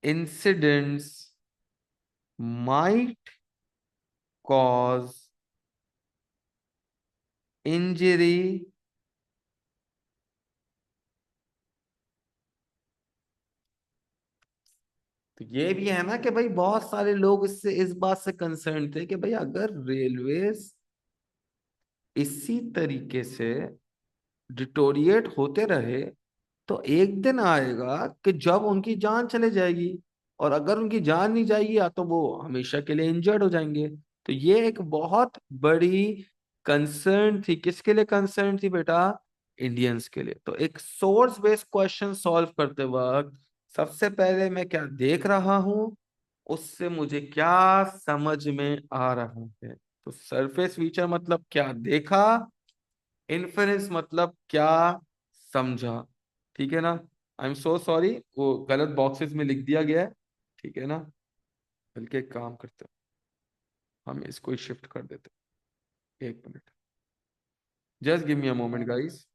incidents might cause injury तो ये भी है ना कि भाई बहुत सारे लोग इससे इस बात से कंसर्न थे कि भाई अगर रेलवेज इसी तरीके से डिटोरिएट होते रहे तो एक दिन आएगा कि जब उनकी जान चले जाएगी, और अगर उनकी जान नहीं जाएगी या तो वो हमेशा के लिए इंजर्ड हो जाएंगे। तो ये एक बहुत बड़ी कंसर्न थी। किसके लिए कंसर्न थी बेटा? इंडियंस के लिए। तो एक सोर्स बेस्ड क्वेश्चन सॉल्व करते वक्त सबसे पहले मैं क्या देख रहा हूं, उससे मुझे क्या समझ में आ रहा है। तो सरफेस फीचर मतलब क्या देखा, इन्फेरेंस मतलब क्या समझा। ठीक है ना? आई एम सो सॉरी, वो गलत बॉक्सेस में लिख दिया गया है। ठीक है ना? बल्कि एक काम करते हैं, हम इसको ही शिफ्ट कर देते हैं। एक minute, just give me a moment guys.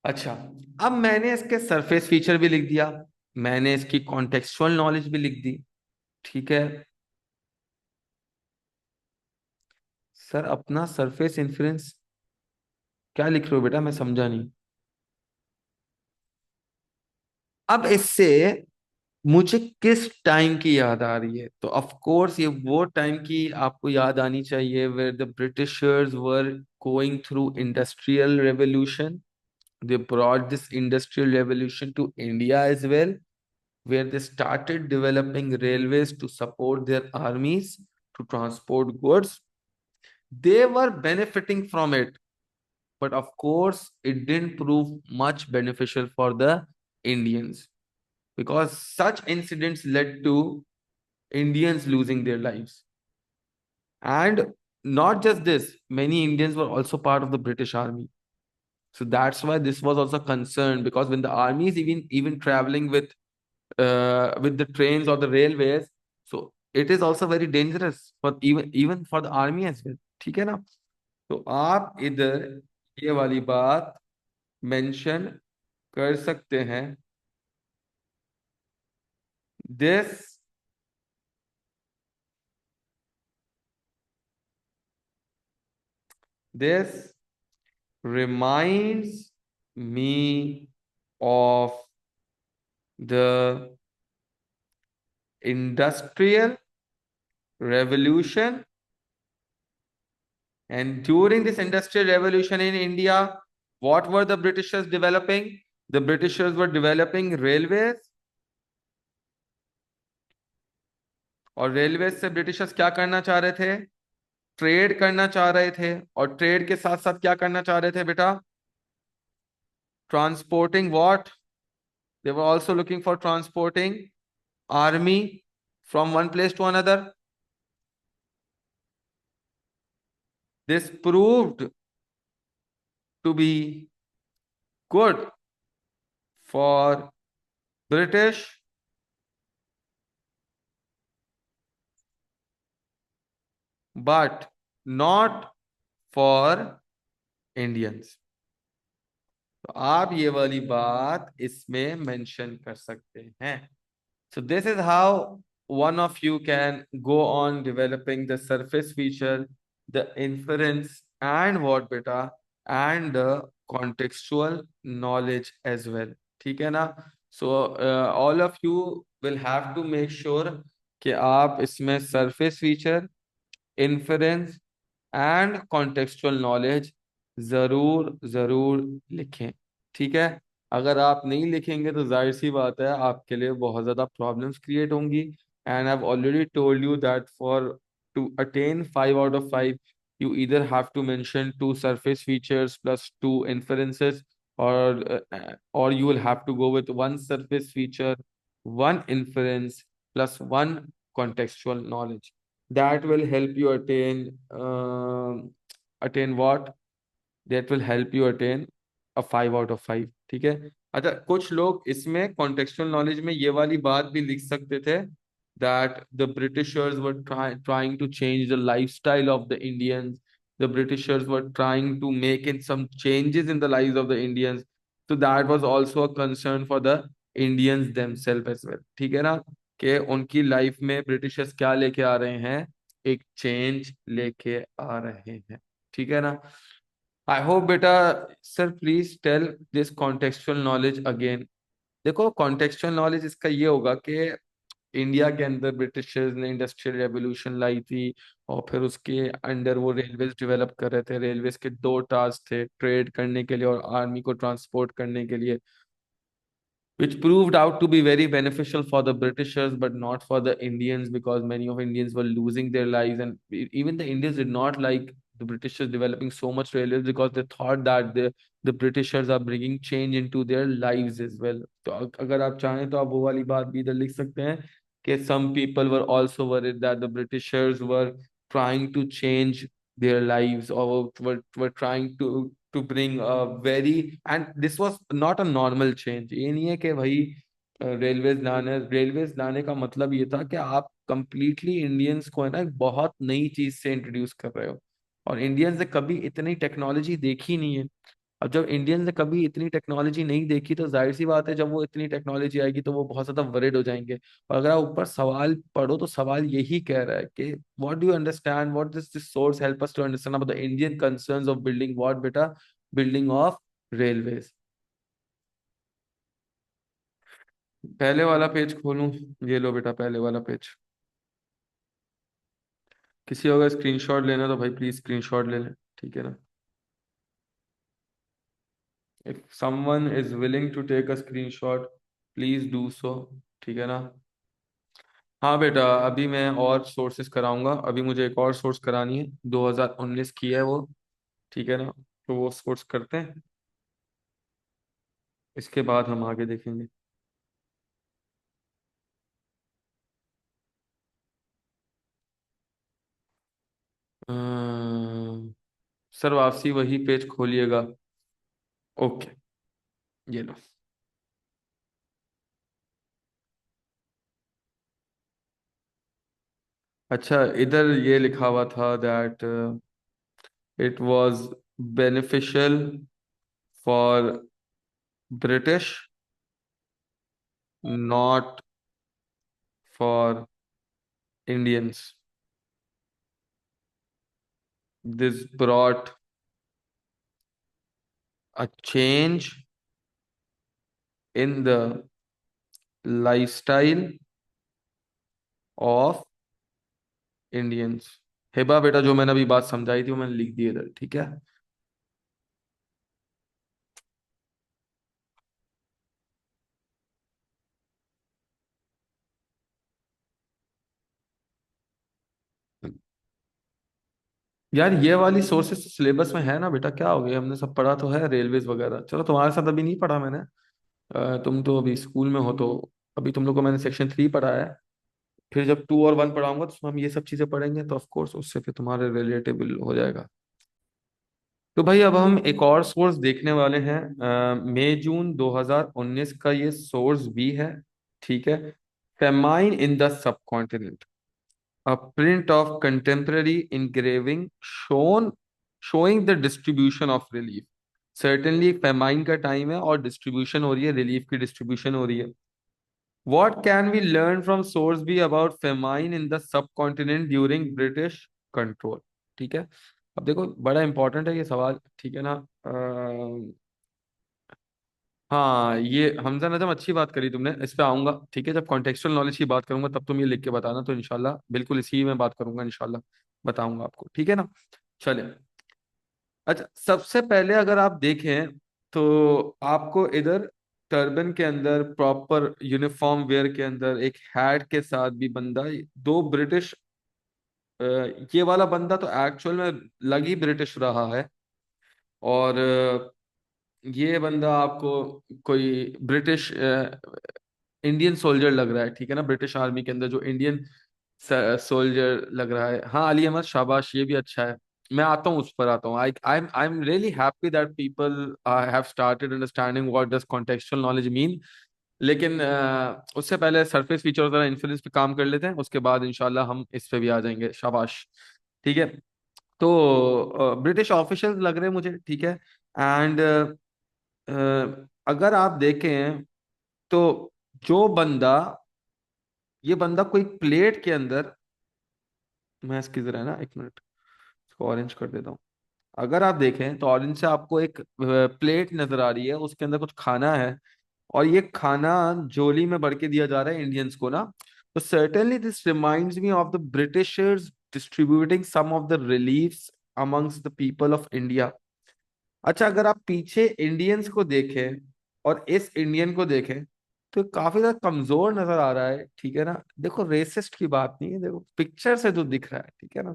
अच्छा, अब मैंने इसके सरफेस फीचर भी लिख दिया, मैंने इसकी कॉन्टेक्सचुअल नॉलेज भी लिख दी। ठीक है, सर अपना सरफेस इन्फ्लुएंस क्या लिख रहे हो बेटा, मैं समझा नहीं। अब इससे मुझे किस टाइम की याद आ रही है, तो ऑफ कोर्स ये वो टाइम की आपको याद आनी चाहिए where the Britishers were going through industrial revolution. They brought this industrial revolution to India as well, where they started developing railways to support their armies, to transport goods. They were benefiting from it, but of course, it didn't prove much beneficial for the Indians because such incidents led to Indians losing their lives. And not just this, many Indians were also part of the British army. So that's why this was also concerned, because when the army is even traveling with the trains or the railways, so it is also very dangerous for even for the army as well. ठीक है ना? तो आप इधर ये वाली बात मेंशन कर सकते हैं. this this reminds me of the industrial revolution. And during this industrial revolution in India, what were the Britishers developing? The Britishers were developing railways. और रेलवेज से ब्रिटिशर्स क्या करना चाह रहे थे? ट्रेड करना चाह रहे थे. और ट्रेड के साथ साथ क्या करना चाह रहे थे बेटा? Transporting what? They were also looking for transporting army from one place to another. This proved to be good for British, but not for Indians. तो आप ये वाली बात इसमें मेंशन कर सकते हैं. So this is how one of you can go on developing the surface feature, the inference, and what beta, and the contextual knowledge as well. ठीक है ना? So all of you will have to make sure कि आप इसमें surface feature, inference and contextual knowledge जरूर जरूर लिखें. ठीक है? अगर आप नहीं लिखेंगे तो जाहिर सी बात है आपके लिए बहुत ज्यादा प्रॉब्लम्स क्रिएट होंगी. And I have already told you that for to attain 5 out of 5 you either have to mention 2 surface features plus 2 inferences, or you will have to go with 1 surface feature, 1 inference plus 1 contextual knowledge. That will help you attain what? That will help you attain a 5 out of 5. ठीक है? अच्छा, कुछ लोग इसमें कॉन्टेक्सचुअल नॉलेज में ये वाली बात भी लिख सकते थे that the Britishers were trying to change the lifestyle of the Indians. The Britishers were trying to make in some changes in the lives of the Indians. So that was also a concern for the Indians themselves as well. ठीक है ना? कि उनकी लाइफ में ब्रिटिशर्स क्या लेके आ रहे हैं? एक चेंज लेके आ रहे हैं. ठीक है ना? आई होप बेटा. Sir please tell this contextual knowledge again. देखो, कॉन्टेक्सचुअल नॉलेज इसका ये होगा कि इंडिया के अंदर ब्रिटिशर्स ने इंडस्ट्रियल रेवोल्यूशन लाई थी, और फिर उसके अंडर वो रेलवेज डेवलप कर रहे थे. रेलवेज के 2 टास्क थे, ट्रेड करने के लिए और आर्मी को ट्रांसपोर्ट करने के लिए, which proved out to be very beneficial for the Britishers but not for the Indians, because many of Indians were losing their lives. And even the Indians did not like the Britishers developing so much railways because they thought that the Britishers are bringing change into their lives as well. तो अगर आप चाहें तो आप वो वाली बात भी इधर लिख सकते हैं कि some people were also worried that the Britishers were trying to change their lives, or were trying to bring a very, and this was not a normal change. ये नहीं है कि भाई रेलवेज लाने का मतलब ये था कि आप कंप्लीटली इंडियंस को है ना एक बहुत नई चीज से इंट्रोड्यूस कर रहे हो. और इंडियंस ने कभी इतनी टेक्नोलॉजी देखी नहीं है. अब जब इंडियन ने कभी इतनी टेक्नोलॉजी नहीं देखी, तो जाहिर सी बात है जब वो इतनी टेक्नोलॉजी आएगी तो वो बहुत ज्यादा वरीड हो जाएंगे। और अगर आप ऊपर सवाल पढ़ो तो सवाल यही कह रहा है कि what do you understand, what this this source help us to understand about the Indian concerns of building what बेटा, बिल्डिंग ऑफ रेलवेज। पहले वाला पेज खोलूं? ये लो बेटा पहले वाला पेज। किसी को अगर स्क्रीनशॉट लेना तो भाई प्लीज स्क्रीनशॉट ले लें, ठीक है ना। If someone is willing to take a screenshot, please do so, ठीक है ना। हाँ बेटा, अभी मैं और सोर्सेस कराऊंगा, अभी मुझे एक और सोर्स करानी है, 2019 की है वो, ठीक है ना। तो वो सोर्स करते हैं, इसके बाद हम आगे देखेंगे। सर वापसी वही पेज खोलिएगा। ओके, ये लो। अच्छा, इधर ये लिखा हुआ था that it was beneficial for British, not for Indians. This brought a change in the lifestyle of Indians. हेबा बेटा, जो मैंने अभी बात समझाई थी वो मैंने लिख दी इधर, ठीक है। यार ये वाली सोर्सेस तो सिलेबस में है ना बेटा, क्या हो गया, हमने सब पढ़ा तो है रेलवेज वगैरह। चलो तुम्हारे साथ अभी नहीं पढ़ा मैंने, तुम तो अभी स्कूल में हो, तो अभी तुम लोग को मैंने सेक्शन 3 पढ़ाया है। फिर जब 2 और 1 पढ़ाऊंगा तो उसमें हम ये सब चीजें पढ़ेंगे, तो ऑफ कोर्स उससे फिर तुम्हारे रिलेटेबल हो जाएगा। तो भाई अब हम एक और सोर्स देखने वाले हैं, मई जून 2019 का ये सोर्स भी है, ठीक है। Famine in the subcontinent, a print of contemporary engraving shown showing the distribution of relief। certainly famine का टाइम है और डिस्ट्रीब्यूशन हो रही है, रिलीफ की डिस्ट्रीब्यूशन हो रही है। what can we learn from source B about famine in the subcontinent during British control? ठीक है, अब देखो बड़ा इंपॉर्टेंट है ये सवाल, ठीक है ना। हाँ ये हमजा नजम अच्छी बात करी तुमने, इस पे आऊंगा, ठीक है। जब कॉन्टेक्चुअल नॉलेज की बात करूंगा तब तुम ये लिख के बताना, तो इंशाल्लाह बिल्कुल इसी में बात करूंगा, इंशाल्लाह बताऊंगा आपको, ठीक है ना। चलिए, अच्छा सबसे पहले अगर आप देखें तो आपको इधर टर्बन के अंदर प्रॉपर यूनिफॉर्म वेयर के अंदर एक हैट के साथ भी बंदा, दो ब्रिटिश, ये वाला बंदा तो एक्चुअल में लग ही ब्रिटिश रहा है। और ये बंदा आपको कोई ब्रिटिश इंडियन सोल्जर लग रहा है, ठीक है ना, ब्रिटिश आर्मी के अंदर जो इंडियन सोल्जर लग रहा है। हाँ अली अहमद, शाबाश, ये भी अच्छा है। मैं आता हूँ, उस पर आता हूँ। I am really happy that people have started understanding what does contextual knowledge mean. लेकिन उससे पहले सरफेस फीचर और इन्फ्लुएंस पे काम कर लेते हैं, उसके बाद इंशाल्लाह हम इस पे भी आ जाएंगे, शाबाश, ठीक है। तो ब्रिटिश ऑफिशियल्स लग रहे हैं मुझे, ठीक है। एंड अगर आप देखें तो जो बंदा, ये बंदा कोई प्लेट के अंदर, मैं इसकी जरा है ना, एक मिनट इसको ऑरेंज कर देता हूँ। अगर आप देखें तो ऑरेंज से आपको एक प्लेट नजर आ रही है, उसके अंदर कुछ खाना है, और ये खाना जोली में भर के दिया जा रहा है इंडियंस को ना। तो certainly this reminds me of the Britishers distributing some of the reliefs amongst the people of India. अच्छा अगर आप पीछे इंडियंस को देखें और इस इंडियन को देखें तो काफी ज्यादा कमजोर नजर आ रहा है, ठीक है ना। देखो रेसिस्ट की बात नहीं है, देखो पिक्चर से जो दिख रहा है, ठीक है ना।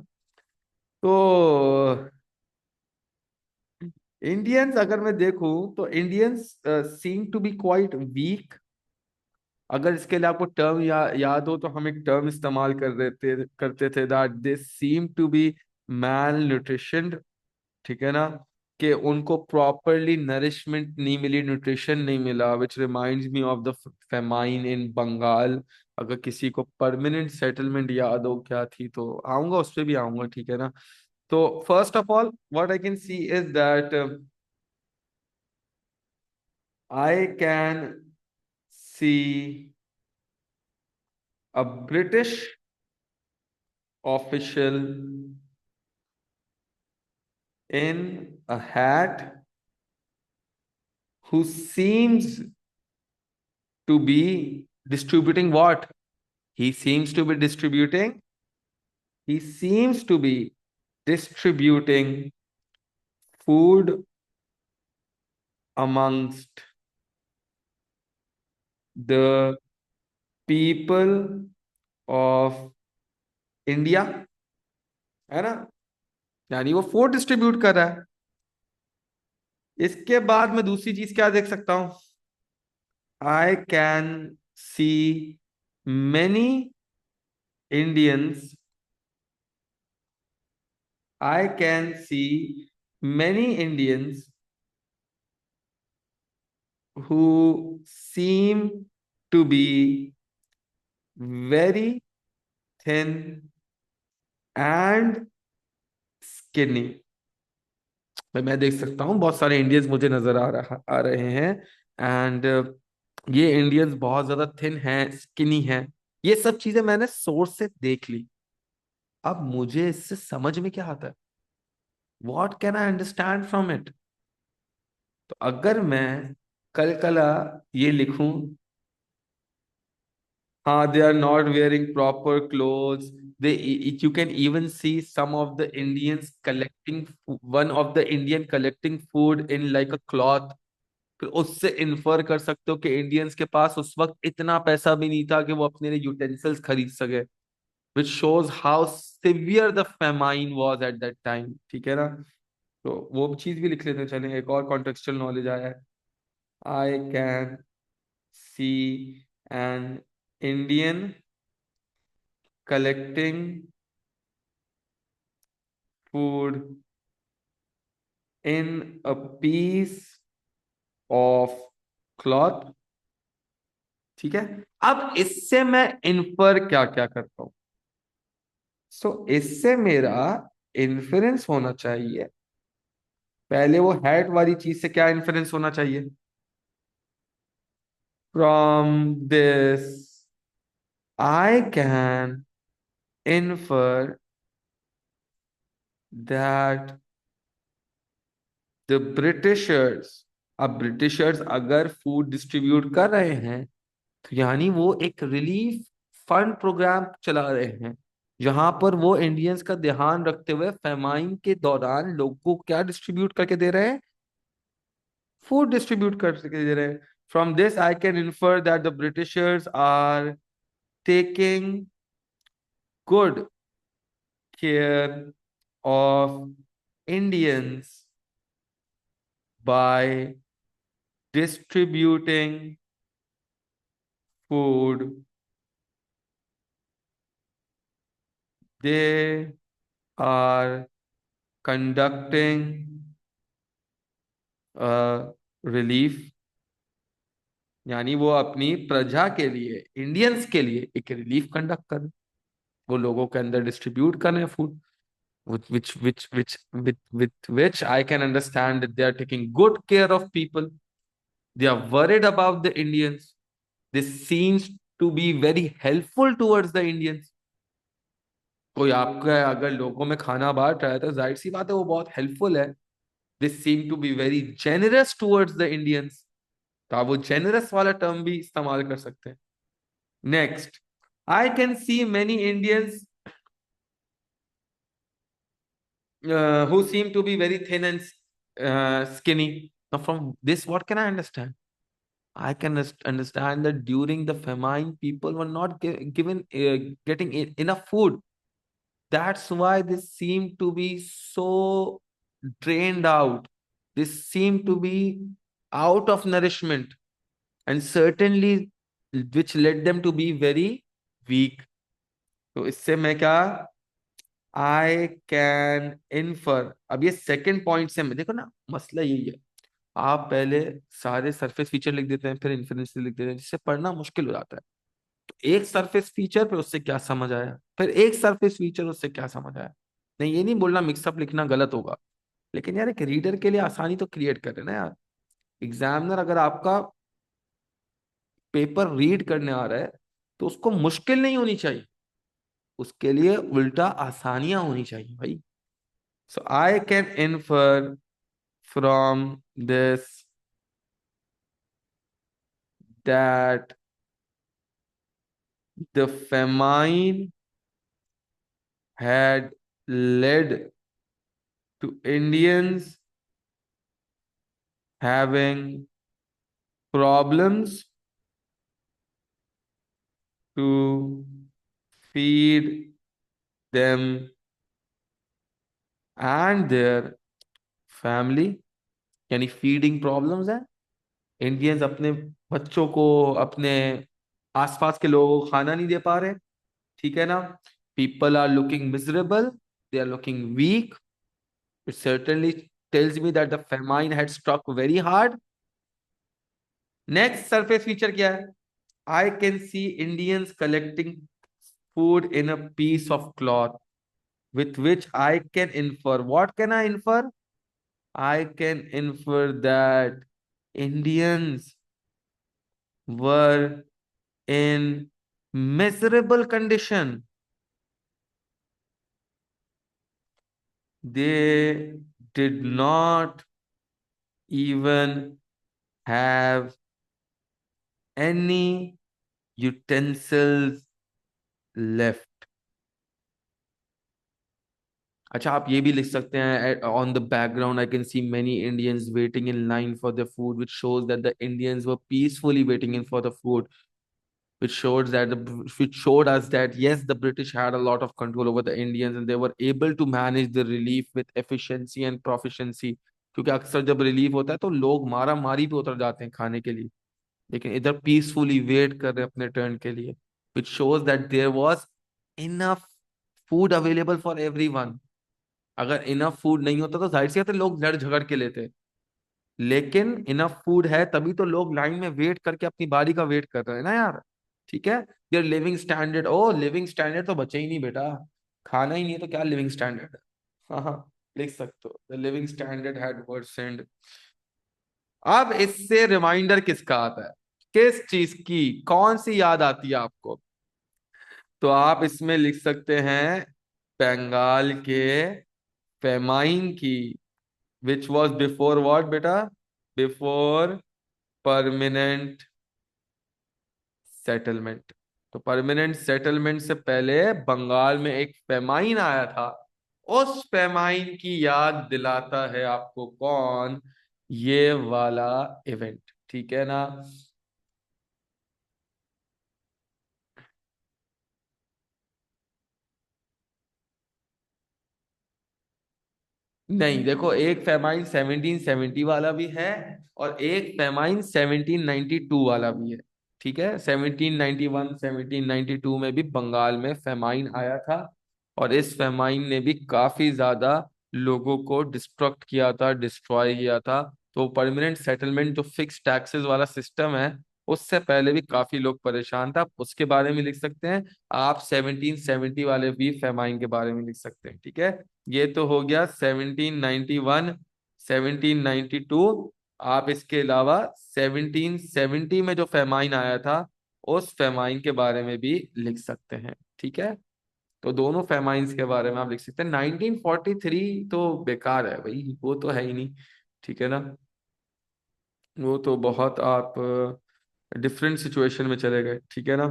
तो इंडियंस अगर मैं देखूं तो Indians seem to be quite weak. अगर इसके लिए आपको टर्म याद हो तो हम एक टर्म इस्तेमाल करते थे that they seem to be malnutrition, ठीक है ना। कि उनको प्रॉपरली नरिशमेंट नहीं मिली, न्यूट्रिशन नहीं मिला, which reminds me of the famine in Bengal. अगर किसी को परमानेंट सेटलमेंट याद हो क्या थी तो आऊंगा, उस पर भी आऊंगा, ठीक है ना। तो first of all what I can C is that I can see a British official in a hat who seems to be distributing what? He seems to be distributing. He seems to be distributing food amongst the people of India, है ना? यानी वो फूड डिस्ट्रीब्यूट कर रहा है। इसके बाद मैं दूसरी चीज क्या देख सकता हूं? I can see many Indians, I can see many Indians who seem to be very thin and skinny. भाई मैं देख सकता हूँ बहुत सारे इंडियंस मुझे नजर आ रहे हैं। एंड ये इंडियंस बहुत ज्यादा थिन हैं, स्किनी हैं। ये सब चीजें मैंने सोर्स से देख ली। अब मुझे इससे समझ में क्या आता है? What can I understand from it? तो अगर मैं कल कला ये लिखूं, हाँ, they are not wearing proper clothes, they, you can even see some of the Indians collecting, one of the Indian collecting food in like a cloth। फिर उससे इन्फर कर सकते हो कि इंडियंस के पास उस वक्त इतना पैसा भी नहीं था कि वो अपने लिए यूटेंसिल्स खरीद सके, which shows how severe the famine was at that time. ठीक है ना? तो वो चीज भी लिख लेते हैं। चलें, एक और कॉन्टेक्सचुअल नॉलेज आया है। I can see an Indian collecting food in a piece of cloth. ठीक है। अब इससे मैं इन्फर क्या क्या करता हूं? इससे मेरा इन्फरेंस होना चाहिए, पहले वो हैट वाली चीज से क्या इन्फरेंस होना चाहिए? From this I can infer that the Britishers, अब ब्रिटिशर्स अगर फूड डिस्ट्रीब्यूट कर रहे हैं तो यानी वो एक रिलीफ फंड प्रोग्राम चला रहे हैं, जहां पर वो इंडियंस का ध्यान रखते हुए फेमाइन के दौरान लोगों को क्या डिस्ट्रीब्यूट करके दे रहे हैं? फूड डिस्ट्रीब्यूट करके दे रहे हैं। From this I can infer that the Britishers are taking good care of Indians by distributing food. They are conducting relief, यानी वो अपनी प्रजा के लिए, इंडियंस के लिए एक रिलीफ कंडक्ट कर रहे हैं। वो लोगों के अंदर डिस्ट्रीब्यूट कर रहे हैं food, with which I can understand that they are taking good care of people. They are worried about the Indians. This seems to be very helpful towards the Indians. कोई आपका अगर लोगों में खाना बांट रहा है तो जाहिर सी बात है वो बहुत हेल्पफुल है। This seem to be very generous towards the Indians. तो आप वो जेनरस वाला टर्म भी इस्तेमाल कर सकते हैं। Next, I can see many Indians who seem to be very thin and skinny. Now, from this, what can I understand? I can understand that during the famine, people were not given getting enough food. That's why they seem to be so drained out. They seem to be out of nourishment, and certainly, which led them to be very weak. तो इससे मैं क्या, आई कैन इन्फर। अब ये सेकंड पॉइंट से मैं देखो ना, मसला यही है। आप पहले सारे सरफेस फीचर लिख देते हैं, फिर इन्फरेंस लिख देते हैं, जिससे पढ़ना मुश्किल हो जाता है। तो एक सरफेस फीचर पे उससे क्या समझ आया, फिर एक सरफेस फीचर उससे क्या समझ आया। नहीं, ये नहीं बोलना मिक्सअप लिखना गलत होगा, लेकिन यार एक रीडर के लिए आसानी तो क्रिएट कर रहे ना यार। एग्जामिनर अगर आपका पेपर रीड करने आ रहा है तो उसको मुश्किल नहीं होनी चाहिए, उसके लिए उल्टा आसानियां होनी चाहिए भाई। So I can infer from this that the famine had led to Indians having problems to feed them and their family। यानी फीडिंग प्रॉब्लम्स है, इंडियंस अपने बच्चों को, अपने आसपास के लोगों को खाना नहीं दे पा रहे, ठीक है ना। People are looking miserable, they are looking weak. It certainly tells me that the famine had struck very hard। Next surface feature क्या है? I can see Indians collecting food in a piece of cloth with which I can infer. What can I infer? I can infer that Indians were in miserable condition. They did not even have any utensils left। अच्छा, आप ये भी लिख सकते हैं, on the background I can see many Indians waiting in line for the food, which shows that the Indians were peacefully waiting in for the food, which shows that which showed us that yes, the British had a lot of control over the Indians and they were able to manage the relief with efficiency and proficiency। क्योंकि अक्सर जब रिलीफ होता है तो लोग मारा मारी पे उतर जाते हैं खाने के लिए, लेकिन इधर पीसफुली वेट कर रहे हैं अपने टर्न के लिए। which shows that there was enough food available for everyone। अगर इनफ फूड नहीं होता तो जाहिर सी बात है लोग लड़ झगड़ के लेते, लेकिन इनफ फूड है तभी तो लोग लाइन में वेट करके अपनी बारी का वेट कर रहे हैं ना यार। ठीक है। यार लिविंग स्टैंडर्ड, ओ लिविंग स्टैंडर्ड तो बचे ही नहीं बेटा, खाना ही नहीं है तो क्या लिविंग स्टैंडर्ड है। हाँ हाँ, लिख सकते हो, द लिविंग स्टैंडर्ड हैड वर्सेंड। अब इससे रिमाइंडर किसका आता है, किस चीज की, कौन सी याद आती है आपको? तो आप इसमें लिख सकते हैं बंगाल के फेमाइन की, विच वॉज बिफोर व्हाट बेटा, बिफोर परमानेंट सेटलमेंट। तो परमानेंट सेटलमेंट से पहले बंगाल में एक फेमाइन आया था, उस फेमाइन की याद दिलाता है आपको कौन? ये वाला इवेंट, ठीक है ना। नहीं, देखो, एक फेमाइन 1770 वाला भी है और एक फेमाइन 1792 वाला भी है। ठीक है, 1791 1792 में भी बंगाल में फेमाइन आया था और इस फेमाइन ने भी काफी ज्यादा लोगों को डिस्ट्रक्ट किया था, डिस्ट्रॉय किया था। तो परमानेंट सेटलमेंट जो फिक्स टैक्सेस वाला सिस्टम है, उससे पहले भी काफी लोग परेशान था, उसके बारे में लिख सकते हैं। आप 1770 वाले भी फेमाइन के बारे में लिख सकते हैं, ठीक है। ये तो हो गया 1791 1792। आप इसके अलावा 1770 में जो फेमाइन आया था उस फेमाइन के बारे में भी लिख सकते हैं, ठीक है। तो दोनों फेमाइंस के बारे में आप लिख सकते हैं। 1943 तो बेकार है भाई, वो तो है ही नहीं, ठीक है ना। वो तो बहुत आप डिफरेंट सिचुएशन में चले गए, ठीक है ना,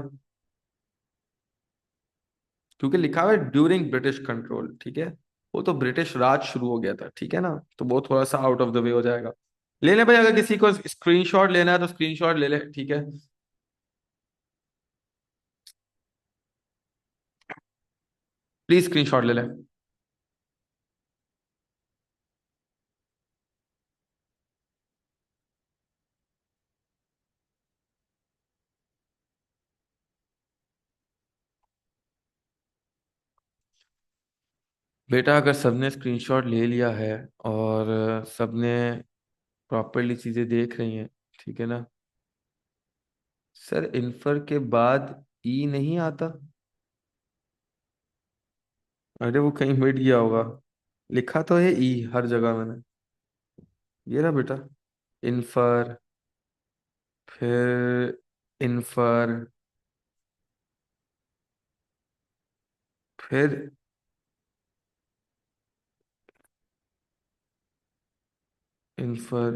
क्योंकि लिखा हुआ है ड्यूरिंग ब्रिटिश कंट्रोल, ठीक है। वो तो ब्रिटिश राज शुरू हो गया था, ठीक है ना, तो वो थोड़ा सा आउट ऑफ द वे हो जाएगा। ले ले भाई, अगर किसी को स्क्रीनशॉट लेना है तो स्क्रीनशॉट ले ले, ठीक है। प्लीज स्क्रीनशॉट ले ले। बेटा अगर सबने स्क्रीनशॉट ले लिया है और सबने प्रॉपरली चीजें देख रही हैं, ठीक है ना। सर इन्फर के बाद ई नहीं आता? अरे वो कहीं मिट गया होगा, लिखा तो है ई हर जगह मैंने। ये रहा बेटा। इन्फर, फिर इन्फर, फिर इन्फर।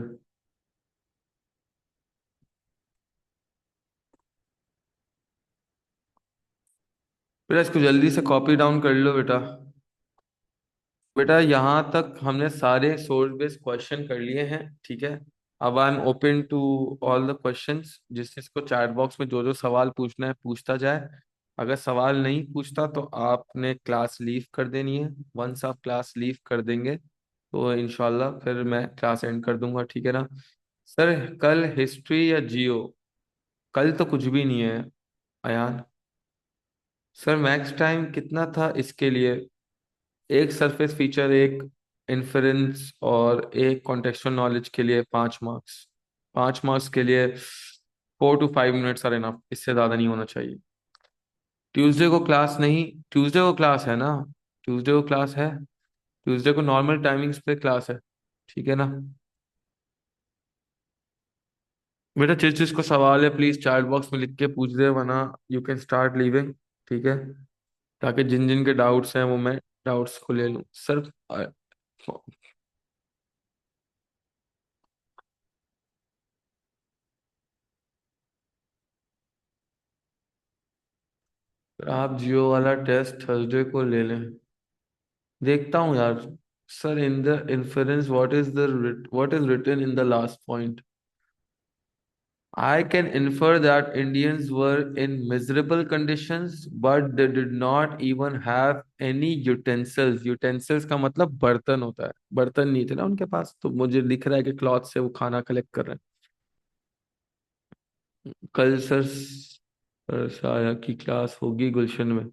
बेटा इसको जल्दी से कॉपी डाउन कर लो बेटा। बेटा यहाँ तक हमने सारे सोर्स बेस्ड क्वेश्चन कर लिए हैं, ठीक है। अब I am open to all the questions, जिस जिसको चैट बॉक्स में जो जो सवाल पूछना है पूछता जाए। अगर सवाल नहीं पूछता तो आपने क्लास लीव कर देनी है। वंस आप क्लास लीव कर देंगे तो इंशाल्लाह फिर मैं क्लास एंड कर दूंगा, ठीक है ना। सर कल हिस्ट्री या जियो? कल तो कुछ भी नहीं है अयान। सर मैक्स टाइम कितना था इसके लिए? एक सरफेस फीचर, एक इन्फेरेंस और एक कॉन्टेक्सचुअल नॉलेज के लिए 5 मार्क्स। 5 मार्क्स के लिए 4 to 5 मिनट्स आर इनफ, इससे ज्यादा नहीं होना चाहिए। ट्यूसडे को क्लास नहीं, ट्यूसडे को क्लास है ना? ट्यूसडे को क्लास है। ट्यूसडे को नॉर्मल टाइमिंग्स पे क्लास है, ठीक है ना। बेटा जिस जिसको सवाल है प्लीज चैट बॉक्स में लिख के पूछ दे, वरना यू कैन स्टार्ट लीविंग, ठीक है। ताकि जिन जिन के डाउट्स हैं वो मैं डाउट्स को ले लूँ सर। आप जियो वाला टेस्ट थर्सडे को ले लें। देखता हूँ यार। Sir in the inference what is written in the last point? I can infer that Indians were in miserable conditions, but they did not even have any utensils. Utensils का मतलब बर्तन होता है, बर्तन नहीं थे ना उनके पास, तो मुझे दिख रहा है कि क्लॉथ से वो खाना कलेक्ट कर रहे हैं। कल सर साया की क्लास होगी गुलशन में।